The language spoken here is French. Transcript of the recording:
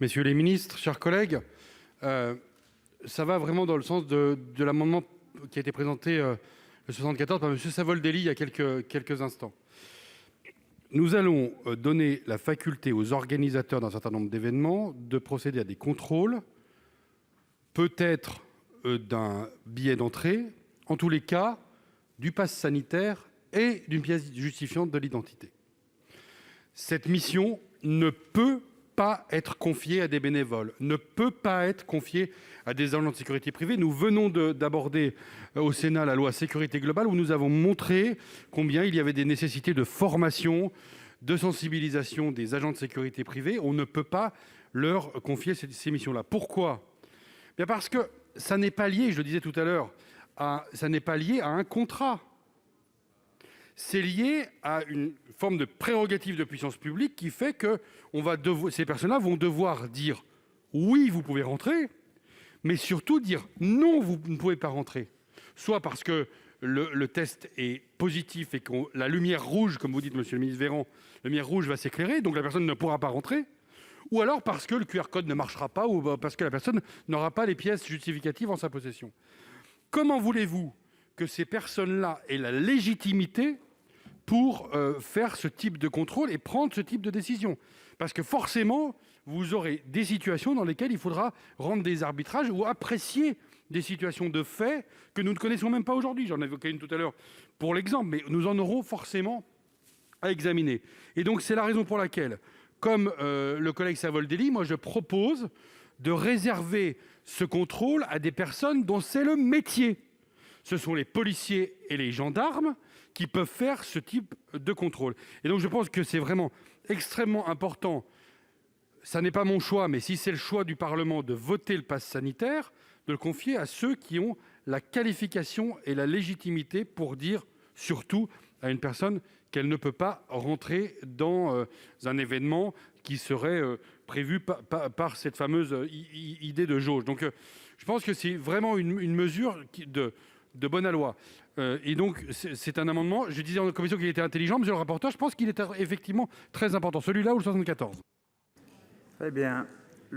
Messieurs les ministres, chers collègues, ça va vraiment dans le sens de l'amendement qui a été présenté, le 74, par M. Savoldelli il y a quelques instants. Nous allons donner la faculté aux organisateurs d'un certain nombre d'événements de procéder à des contrôles, peut-être d'un billet d'entrée, en tous les cas du pass sanitaire et d'une pièce justifiante de l'identité. Cette mission ne peut pas être confiée à des bénévoles, ne peut pas être confiée à des agents de sécurité privée. Nous venons d'aborder au Sénat la loi sécurité globale, où nous avons montré combien il y avait des nécessités de formation, de sensibilisation des agents de sécurité privée. On ne peut pas leur confier ces missions-là. Pourquoi ? Bien parce que ça n'est pas lié, je le disais tout à l'heure, ça n'est pas lié à un contrat. C'est lié à une forme de prérogative de puissance publique qui fait que ces personnes-là vont devoir dire « oui, vous pouvez rentrer », mais surtout dire « non, vous ne pouvez pas rentrer ». Soit parce que le test est positif et que la lumière rouge, comme vous dites, monsieur le ministre Véran, la lumière rouge va s'éclairer, donc la personne ne pourra pas rentrer, ou alors parce que le QR code ne marchera pas, ou parce que la personne n'aura pas les pièces justificatives en sa possession. Comment voulez-vous que ces personnes-là aient la légitimité pour faire ce type de contrôle et prendre ce type de décision? Parce que forcément, vous aurez des situations dans lesquelles il faudra rendre des arbitrages ou apprécier des situations de fait que nous ne connaissons même pas aujourd'hui. J'en évoquais une tout à l'heure pour l'exemple, mais nous en aurons forcément à examiner. Et donc, c'est la raison pour laquelle, comme le collègue Savoldelli, moi je propose de réserver ce contrôle à des personnes dont c'est le métier. Ce sont les policiers et les gendarmes qui peuvent faire ce type de contrôle. Et donc je pense que c'est vraiment extrêmement important, ça n'est pas mon choix, mais si c'est le choix du Parlement de voter le pass sanitaire, de le confier à ceux qui ont la qualification et la légitimité pour dire, surtout à une personne, qu'elle ne peut pas rentrer dans un événement qui serait prévu par cette fameuse idée de jauge. Donc je pense que c'est vraiment une mesure de bonne aloi. Et donc, c'est un amendement, je disais en commission qu'il était intelligent, monsieur le rapporteur, je pense qu'il est effectivement très important, celui-là ou le 74. Très bien.